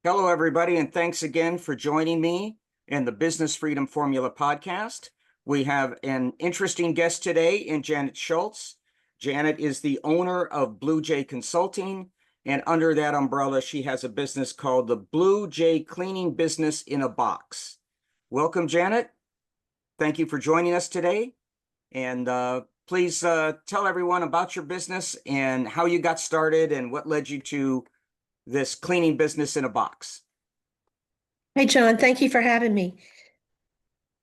Hello, everybody, and thanks again for joining me in the Business Freedom Formula podcast. We have an interesting guest today in Janet Schultz. Janet is the owner of Blue Jay Consulting, and under that umbrella, she has a business called the Blue Jay Cleaning Business in a Box. Welcome, Janet. Thank you for joining us today. And please tell everyone about your business and how you got started and what led you to this cleaning business in a box. Hey, John, thank you for having me.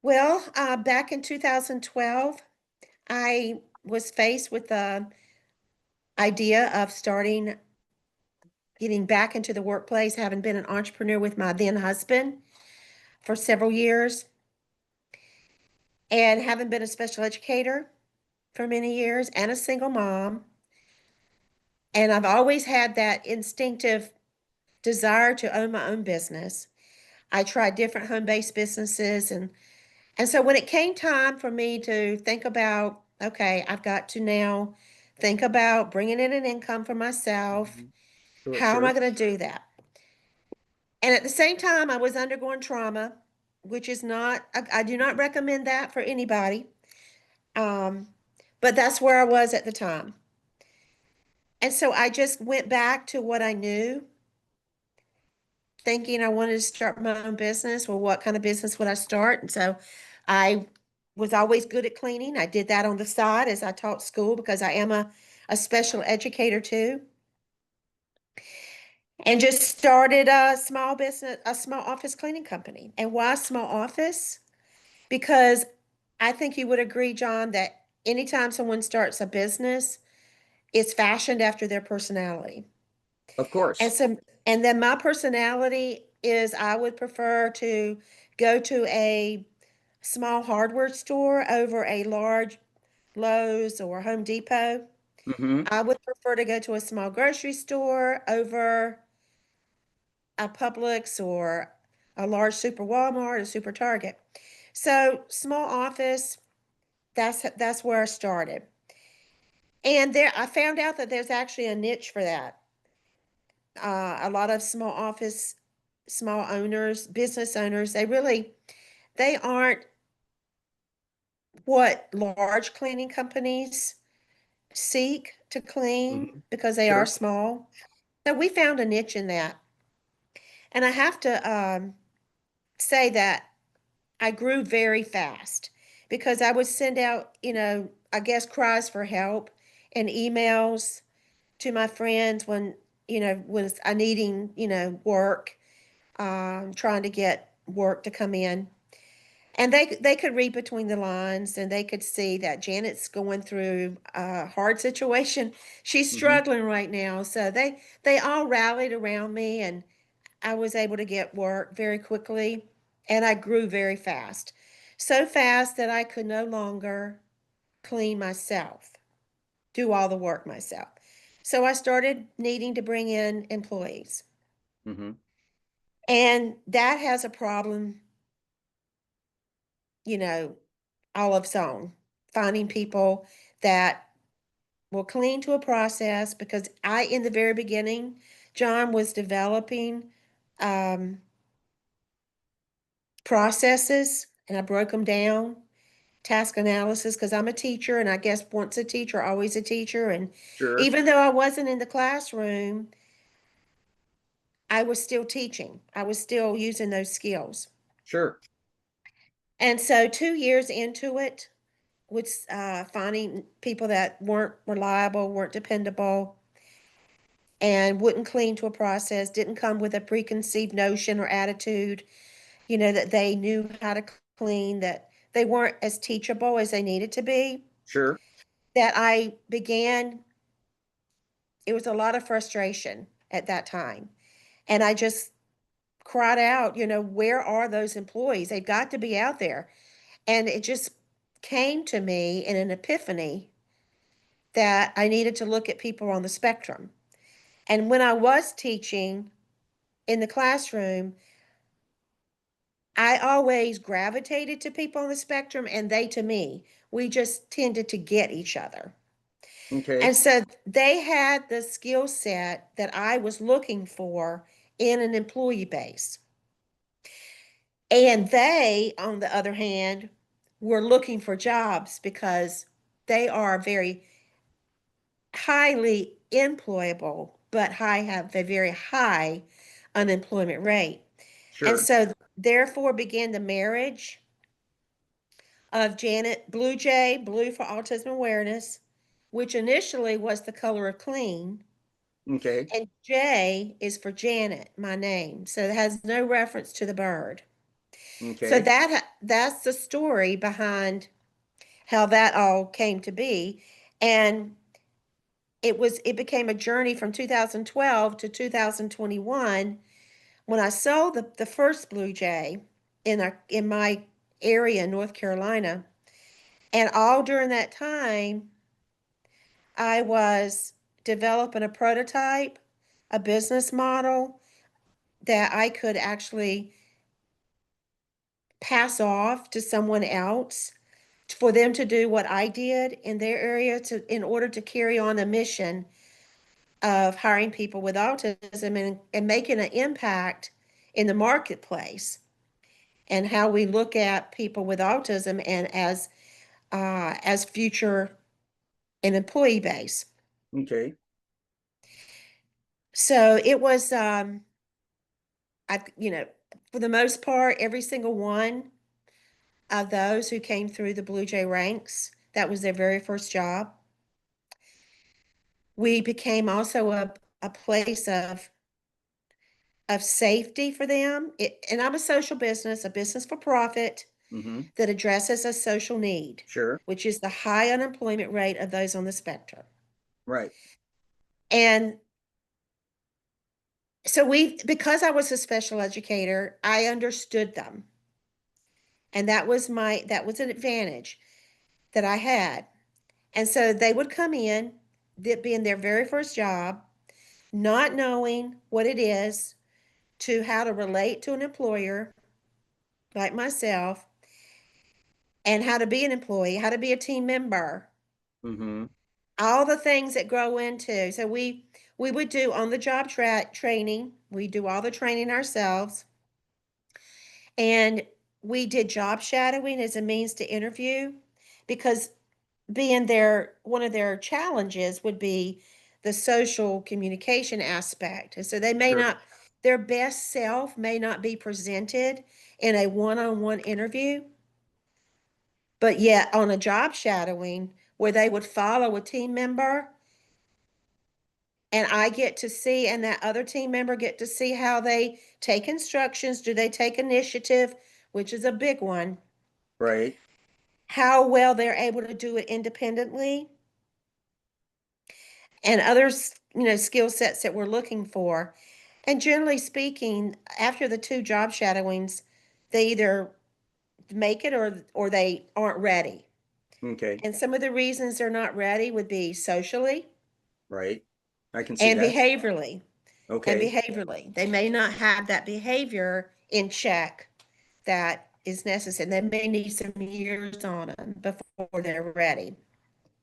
Well, back in 2012, I was faced with the idea of getting back into the workplace, having been an entrepreneur with my then husband for several years, and having been a special educator for many years and a single mom. And I've always had that instinctive desire to own my own business. I tried different home-based businesses and so when it came time for me to think about, okay, I've got to now think about bringing in an income for myself. How am I going to do that? And at the same time, I was undergoing trauma, which is not, I do not recommend that for anybody. But that's where I was at the time. And so I just went back to what I knew, thinking I wanted to start my own business. Well, what kind of business would I start? And so I was always good at cleaning. I did that on the side as I taught school because I am a special educator too. And just started a small business, a small office cleaning company. And why small office? Because I think you would agree, John, that anytime someone starts a business, it's fashioned after their personality. Of course. And then my personality is I would prefer to go to a small hardware store over a large Lowe's or Home Depot. I would prefer to go to a small grocery store over a Publix or a large super Walmart or super Target. So small office, that's where I started. And there I found out that there's actually a niche for that. A lot of small owners, business owners, they aren't what large cleaning companies seek to clean because they are small. So we found a niche in that. And I have to say that I grew very fast because I would send out, I guess cries for help and emails to my friends when, was I needing, work, trying to get work to come in. And they could read between the lines and they could see that Janet's going through a hard situation. She's struggling right now. So they all rallied around me and I was able to get work very quickly and I grew very fast. So fast that I could no longer clean myself, do all the work myself. So I started needing to bring in employees. And that has a problem, all of its own, finding people that will clean to a process because in the very beginning, John was developing processes and I broke them down, task analysis, because I'm a teacher and I guess once a teacher, always a teacher. And even though I wasn't in the classroom, I was still teaching. I was still using those skills. Sure. And so 2 years into it, with finding people that weren't reliable, weren't dependable, and wouldn't clean to a process, didn't come with a preconceived notion or attitude, that they knew how to clean, that they weren't as teachable as they needed to be. Sure. That I began, it was a lot of frustration at that time. And I just cried out, where are those employees? They've got to be out there. And it just came to me in an epiphany that I needed to look at people on the spectrum. And when I was teaching in the classroom, I always gravitated to people on the spectrum and they to me. We just tended to get each other. Okay. And so they had the skill set that I was looking for in an employee base. And they, on the other hand, were looking for jobs because they are very highly employable, but have a very high unemployment rate. And Sure. so, therefore, began the marriage of Janet Blue Jay, blue for autism awareness, which initially was the color of clean, Okay. and J is for Janet, my name. So it has no reference to the bird. So Okay. that's the story behind how that all came to be. And it became a journey from 2012 to 2021 when I sold the first Blue Jay in my area in North Carolina. And all during that time, I was developing a prototype, a business model that I could actually pass off to someone else for them to do what I did in their area in order to carry on the mission of hiring people with autism and making an impact in the marketplace and how we look at people with autism and as future an employee base. Okay. So it was for the most part, every single one of those who came through the Blue Jay ranks, that was their very first job. We became also a place of safety for them. And I'm a social business, a business for profit Mm-hmm. that addresses a social need, Sure. which is the high unemployment rate of those on the spectrum. Right. And so because I was a special educator, I understood them. And that was an advantage that I had. And so they would come in, that being their very first job, not knowing what it is to how to relate to an employer like myself and how to be an employee, how to be a team member, Mm-hmm. all the things that grow into. So we would do on the job training. We do all the training ourselves. And we did job shadowing as a means to interview because being one of their challenges would be the social communication aspect. And so Sure. their best self may not be presented in a one-on-one interview, but yet on a job shadowing where they would follow a team member and I get to see, and that other team member get to see how they take instructions, do they take initiative, which is a big one, Right. how well they're able to do it independently, and others, skill sets that we're looking for. And generally speaking, after the two job shadowings, they either make it or they aren't ready. Okay. And some of the reasons they're not ready would be socially Right. I can see and that. behaviorally. And Okay. behaviorally, they may not have that behavior in check that is necessary. They may need some years on them before they're ready.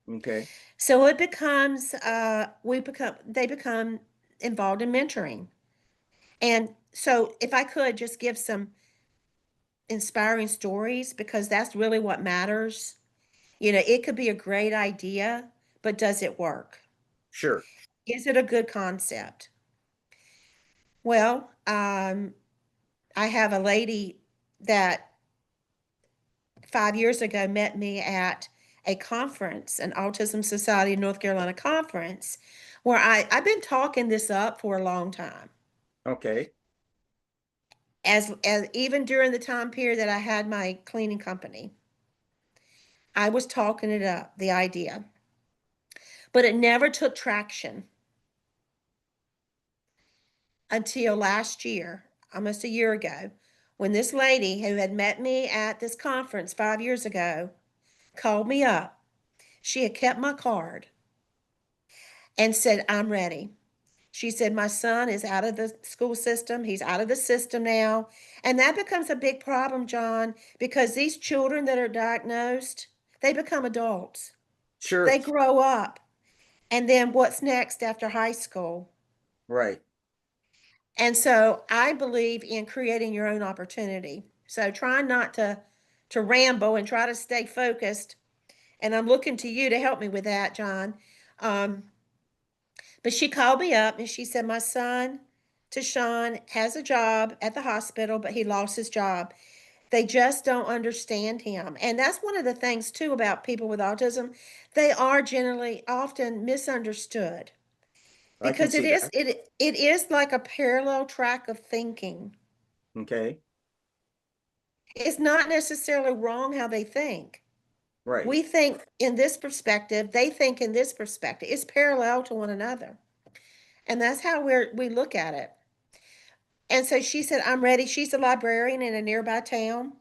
Okay. So it becomes they become involved in mentoring. And so if I could just give some inspiring stories, because that's really what matters. It could be a great idea, but does it work? Sure. Is it a good concept? Well, I have a lady that 5 years ago met me at a conference, an Autism Society of North Carolina conference, where I've been talking this up for a long time. Okay. As even during the time period that I had my cleaning company, I was talking it up, the idea, but it never took traction until last year, almost a year ago, when this lady who had met me at this conference 5 years ago called me up. She had kept my card and said, "I'm ready." She said, "My son is out of the school system. He's out of the system now." And that becomes a big problem, John, because these children that are diagnosed, they become adults. Sure. They grow up. And then what's next after high school? Right. And so I believe in creating your own opportunity. So try not to ramble and try to stay focused. And I'm looking to you to help me with that, John. Um, but she called me up and she said, my son, Tashawn, has a job at the hospital, but he lost his job. They just don't understand him. And that's one of the things, too, about people with autism. They are generally often misunderstood I can because see that. it is like a parallel track of thinking. Okay. It's not necessarily wrong how they think. Right. We think in this perspective, they think in this perspective. It's parallel to one another. And that's how we look at it. And so she said, I'm ready. She's a librarian in a nearby town,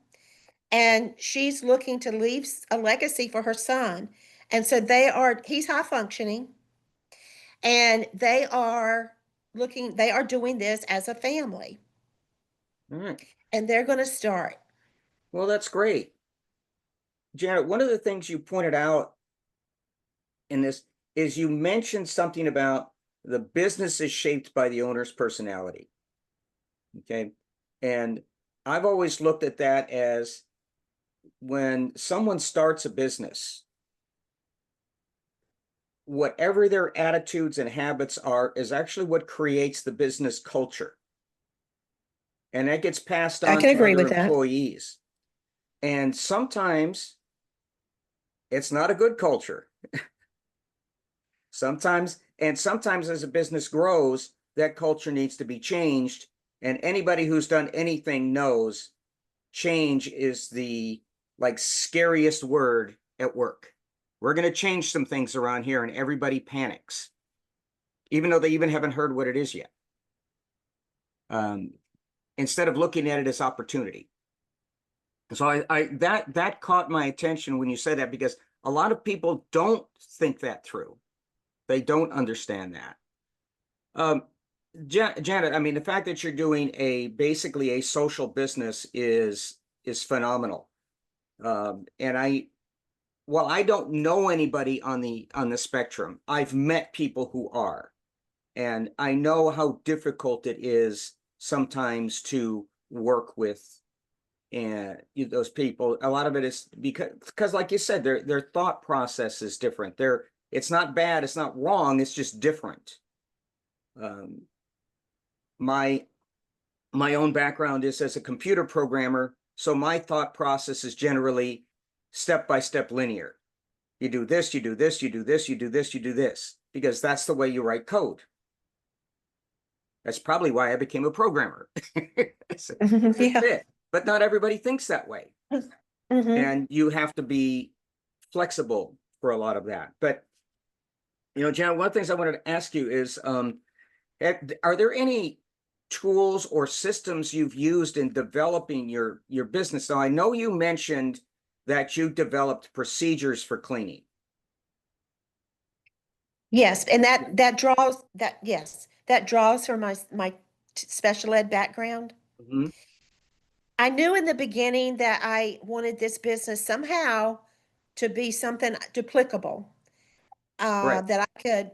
and she's looking to leave a legacy for her son. And so he's high functioning, and they are doing this as a family, All right. and they're going to start. Well, that's great. Janet, one of the things you pointed out in this is you mentioned something about the business is shaped by the owner's personality. Okay. And I've always looked at that as when someone starts a business, whatever their attitudes and habits are is actually what creates the business culture. And that gets passed I on can to agree other with that. employees. And sometimes it's not a good culture. Sometimes as a business grows, that culture needs to be changed. And anybody who's done anything knows change is the scariest word at work. We're going to change some things around here and everybody panics, even though they even haven't heard what it is yet. Instead of looking at it as opportunity. So that caught my attention when you said that, because a lot of people don't think that through. They don't understand that. Janet, I mean, the fact that you're doing basically a social business is phenomenal. And I don't know anybody on the spectrum. I've met people who are, and I know how difficult it is sometimes to work with and those people. A lot of it is because like you said, their thought process is different. It's not bad, it's not wrong, it's just different. My own background is as a computer programmer, so my thought process is generally step-by-step linear. You do this, you do this, you do this, you do this, you do this, because that's the way you write code. That's probably why I became a programmer. It's Yeah. it. But not everybody thinks that way. And you have to be flexible for a lot of that. But, Janet, one of the things I wanted to ask you is, are there any tools or systems you've used in developing your business? Now, I know you mentioned that you developed procedures for cleaning. Yes, and that draws from my special ed background. Mm-hmm. I knew in the beginning that I wanted this business somehow to be something duplicable, Right. that a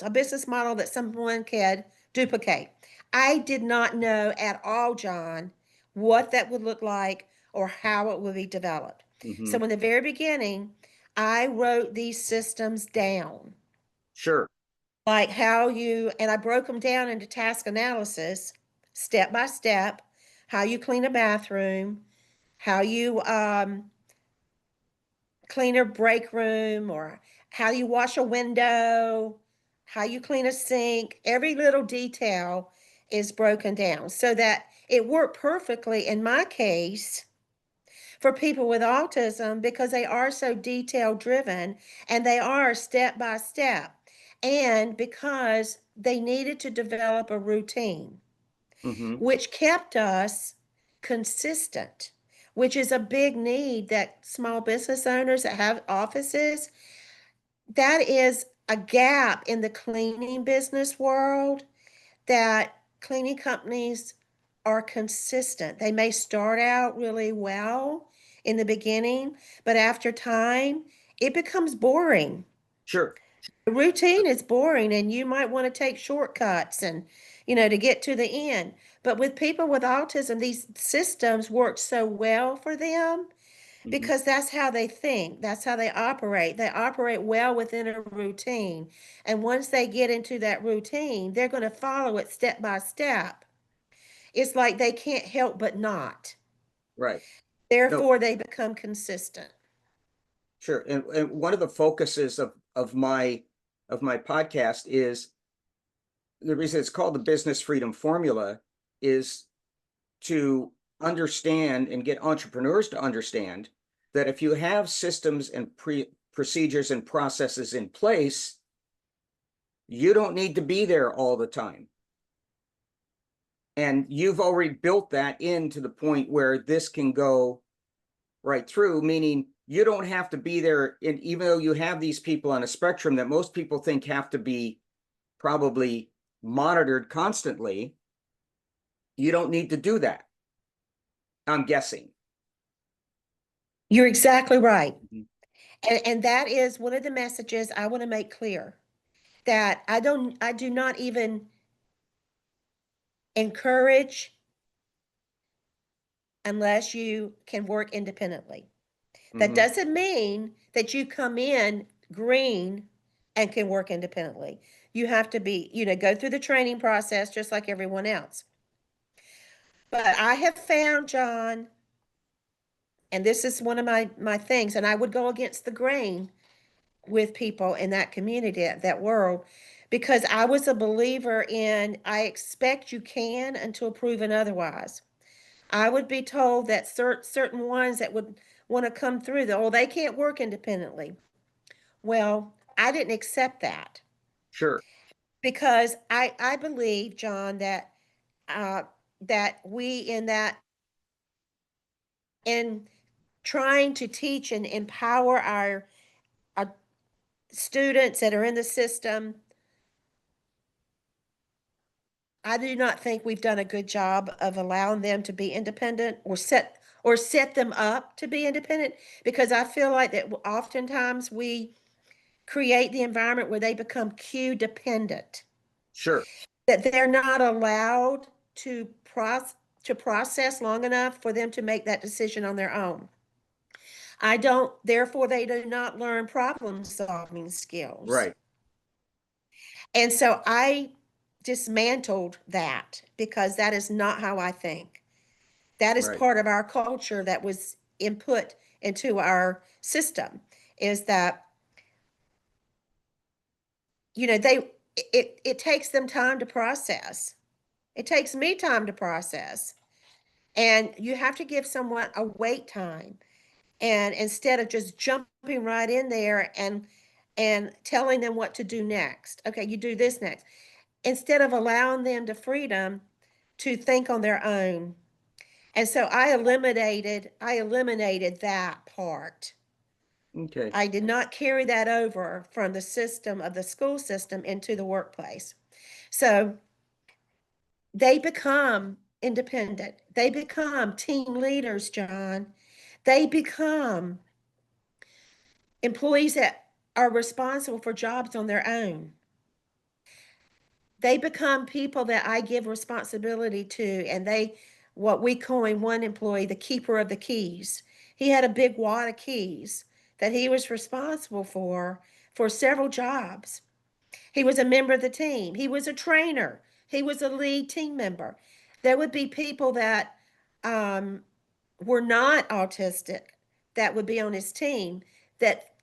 business model that someone could duplicate. I did not know at all, John, what that would look like or how it would be developed. Mm-hmm. So in the very beginning, I wrote these systems down, Sure. like and I broke them down into task analysis, step by step, how you clean a bathroom, how you clean a break room, or how you wash a window, how you clean a sink. Every little detail is broken down so that it worked perfectly in my case for people with autism, because they are so detail driven and they are step by step, and because they needed to develop a routine, Mm-hmm. which kept us consistent, which is a big need that small business owners that have offices, that is a gap in the cleaning business world, that cleaning companies are consistent. They may start out really well in the beginning, but after time, it becomes boring. Sure. Routine is boring and you might want to take shortcuts and, to get to the end. But with people with autism, these systems work so well for them Mhm. because that's how they think. That's how they operate. They operate well within a routine. And once they get into that routine, they're going to follow it step by step. It's like they can't help but not. Right. No, Therefore, they become consistent. sure. And one of the focuses of my podcast is the reason it's called the Business Freedom Formula is to understand and get entrepreneurs to understand that if you have systems and procedures and processes in place, you don't need to be there all the time. And you've already built that into the point where this can go right through, meaning you don't have to be there. And even though you have these people on a spectrum that most people think have to be probably monitored constantly, you don't need to do that, I'm guessing. You're exactly right. Mhm. And that is one of the messages I want to make clear that I do not even encourage unless you can work independently. That Mhm. doesn't mean that you come in green and can work independently. You have to be, go through the training process just like everyone else. But I have found, John, and this is one of my things, and I would go against the grain with people in that community, that world, because I was a believer in I expect you can until proven otherwise. I would be told that certain ones that would want to come through, that, oh, they can't work independently. Well, I didn't accept that Sure. because I believe, John, uh, that we in trying to teach and empower our students that are in the system, I do not think we've done a good job of allowing them to be independent or set them up to be independent, because I feel like that oftentimes we create the environment where they become cue dependent, Sure. that they're not allowed to process long enough for them to make that decision on their own. I don't, therefore, they do not learn problem solving skills. Right. And so I dismantled that because that is not how I think. That is Right. part of our culture that was input into our system, is that, it takes them time to process. It takes me time to process. And you have to give someone a wait time. And instead of just jumping right in there and telling them what to do next. Okay, you do this next. Instead of allowing them the freedom to think on their own. And so I eliminated that part. Okay. I did not carry that over from the system of the school system into the workplace. So they become independent. They become team leaders, John. They become employees that are responsible for jobs on their own. They become people that I give responsibility to, and what we coin one employee, the keeper of the keys. He had a big wad of keys that he was responsible for several jobs. He was a member of the team. He was a trainer. He was a lead team member. There would be people that um, were not autistic that would be on his team that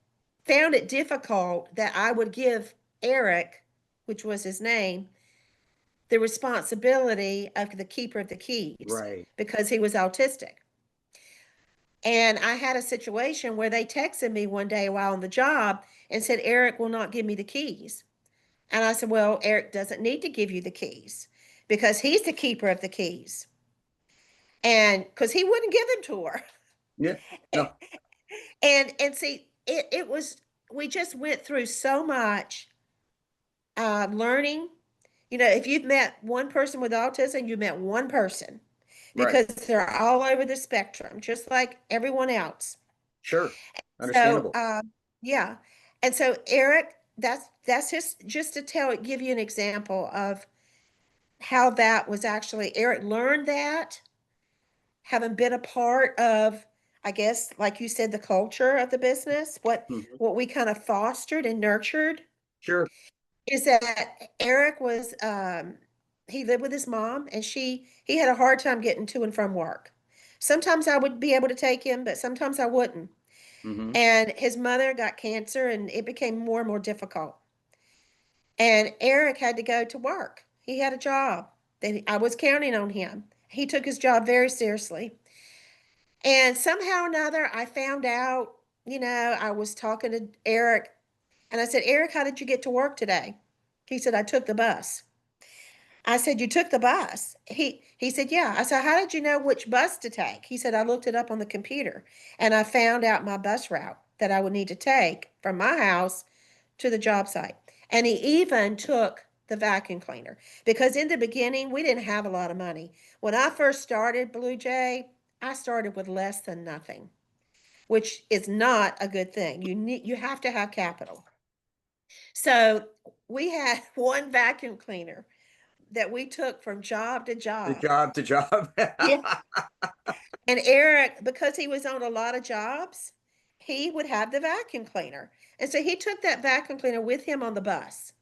found it difficult that I would give Eric, which was his name, the responsibility of the keeper of the keys Right. because he was autistic. And I had a situation where they texted me one day while on the job and said, Eric will not give me the keys. And I said, well, Eric doesn't need to give you the keys because he's the keeper of the keys. And because he wouldn't give them to her. Yeah. No. And see, it was, we just went through so much learning. If you've met one person with autism, you met one person Right. because they're all over the spectrum, just like everyone else. Sure. So, Understandable. yeah. And so Eric that's just to give you an example of how that was actually Eric learned that, having been a part of, I guess, like you said, the culture of the business, Mhm. what we kind of fostered and nurtured Sure. is that Eric was he lived with his mom, and he had a hard time getting to and from work. Sometimes I would be able to take him, but sometimes I wouldn't. Hmm. And his mother got cancer, and it became more and more difficult. And Eric had to go to work. He had a job that I was counting on him. He took his job very seriously. And somehow or another, I found out, I was talking to Eric, and I said, Eric, how did you get to work today? He said, I took the bus. I said, you took the bus? He said, yeah. I said, how did you know which bus to take? He said, I looked it up on the computer, and I found out my bus route that I would need to take from my house to the job site. And he even took the vacuum cleaner, because in the beginning we didn't have a lot of money. When I first started Blue Jay, I started with less than nothing, which is not a good thing. You have to have capital. So we had one vacuum cleaner that we took from job to The job. job to job. Yeah. And Eric, because he was on a lot of jobs, he would have the vacuum cleaner. And so he took that vacuum cleaner with him on the bus.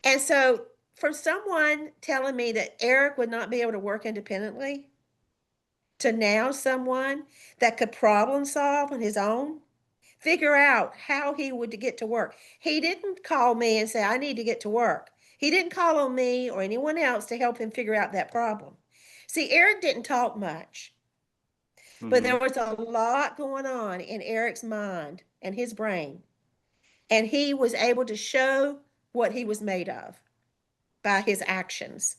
And so for someone telling me that Eric would not be able to work independently, to now someone that could problem solve on his own, figure out how he would get to work. He didn't call me and say, I need to get to work. He didn't call on me or anyone else to help him figure out that problem. See, Eric didn't talk much, but Hmm. there was a lot going on in Eric's mind and his brain. And he was able to show what he was made of by his actions.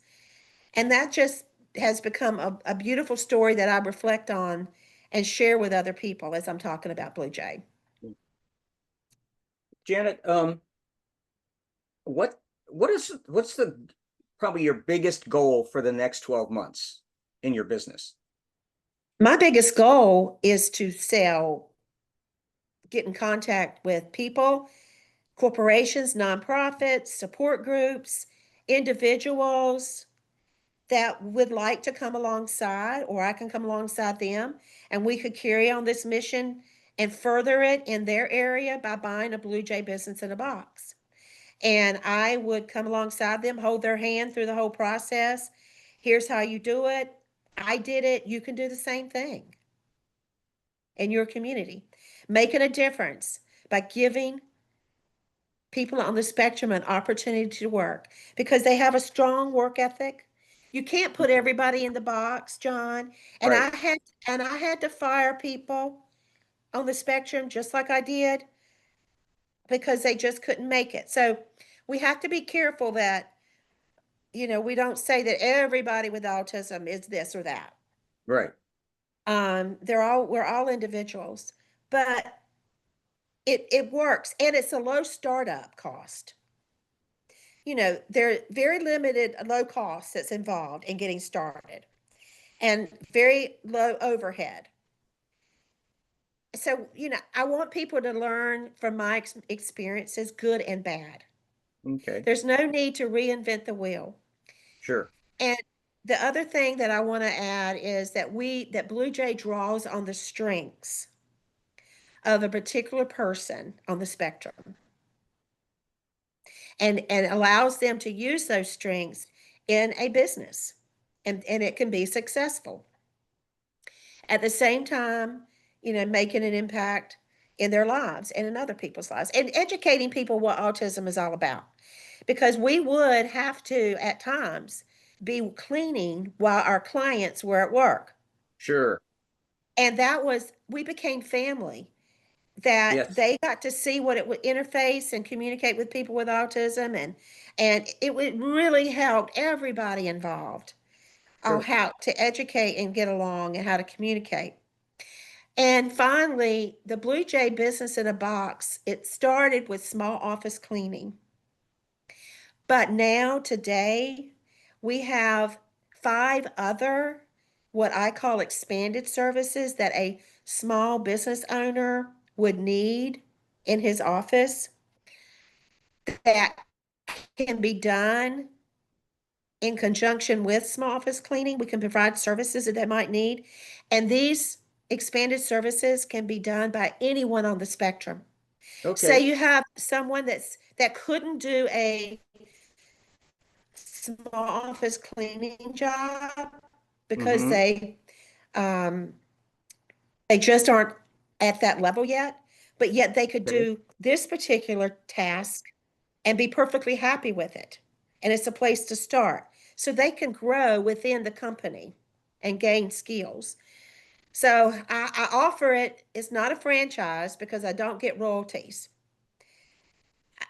And that just has become a beautiful story that I reflect on and share with other people as I'm talking about Blue Jay. Janet, what what's the probably your biggest goal for the next 12 months in your business? My biggest goal is to get in contact with people, corporations, nonprofits, support groups, individuals that would like to come alongside, or I can come alongside them, and we could carry on this mission and further it in their area by buying a Blue Jay business in a box. And I would come alongside them, hold their hand through the whole process. Here's how you do it. I did it. You can do the same thing in your community, making a difference by giving people on the spectrum an opportunity to work because they have a strong work ethic. You can't put Mhm. everybody in the box, John. And Right, I had to fire people on the spectrum just like I did because they just couldn't make it. So we have to be careful that, we don't say that everybody with autism is this or that. right. We're all individuals, but it works, and it's a low startup cost. There are very limited low costs that's involved in getting started and very low overhead. So, I want people to learn from my experiences, good and bad. Okay, There's no need to reinvent the wheel. sure. And the other thing that I want to add is that Blue Jay draws on the strengths of a particular person on the spectrum and allows them to use those strengths in a business, and it can be successful. At the same time, making an impact in their lives and in other people's lives and educating people what autism is all about. Because we would have to, at times, be cleaning while our clients were at work. Sure. And we became family, that Yes, they got to see what it would interface and communicate with people with autism. And it would really help everybody involved on sure. how to educate and get along and how to communicate. And finally, the Blue Jay business in a box, it started with small office cleaning. But now, today, we have 5 other, what I call expanded services that a small business owner would need in his office. that can be done in conjunction with small office cleaning. We can provide services that they might need. And these expanded services can be done by anyone on the spectrum. Say Okay. you have someone that couldn't do a small office cleaning job because Mm-hmm. um, they just aren't at that level yet, but yet they could Okay. do this particular task and be perfectly happy with it. And it's a place to start. So they can grow within the company and gain skills. So I offer it. It's not a franchise because I don't get royalties.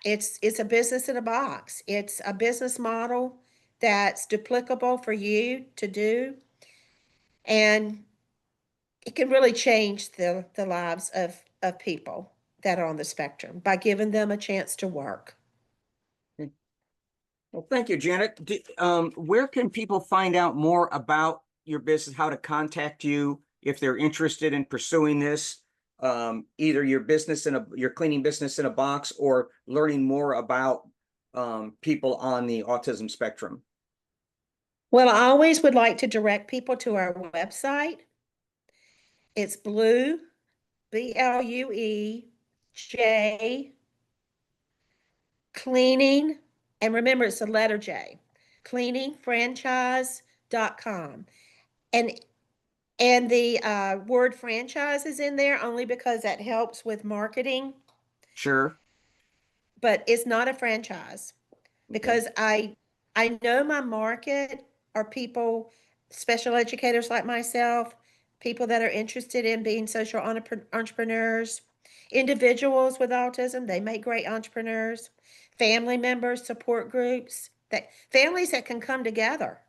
It's a business in a box. It's a business model that's duplicable for you to do. And it can really change the lives of people that are on the spectrum by giving them a chance to work. Well, thank you, Janet. Where can people find out more about your business, how to contact you if they're interested in pursuing this? Either your business your cleaning business in a box, or learning more about people on the autism spectrum. Well, I always would like to direct people to our website. It's Blue, BLUEJ, cleaning, and remember it's the letter J, cleaningfranchise.com. And and the word franchise is in there only because that helps with marketing, Sure. but it's not a franchise Okay. because I know my market are people, special educators like myself, people that are interested in being social entrepreneurs, individuals with autism, they make great entrepreneurs, family members, support groups, that families that can come together.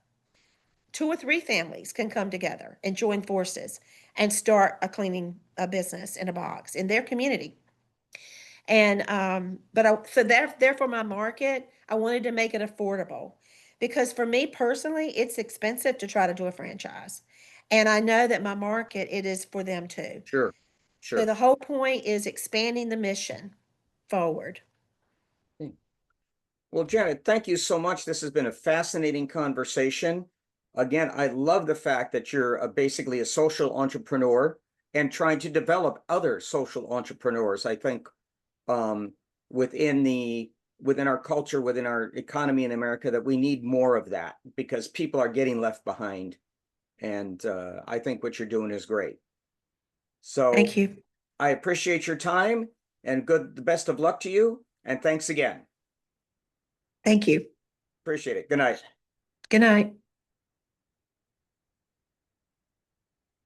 2 or 3 families can come together and join forces and start a cleaning business in a box in their community. And so therefore my market, I wanted to make it affordable because for me personally, it's expensive to try to do a franchise. And I know that my market, it is for them too. Sure. So Sure. the whole point is expanding the mission forward. Well, Janet, thank you so much. This has been a fascinating conversation. Again, I love the fact that you're basically a social entrepreneur and trying to develop other social entrepreneurs. I think um, within within our culture, within our economy in America, that we need more of that because people are getting left behind. And I think what you're doing is great. So Thank you. I appreciate your time, and the best of luck to you. And thanks again. Thank you. Appreciate it. Good night. Good night.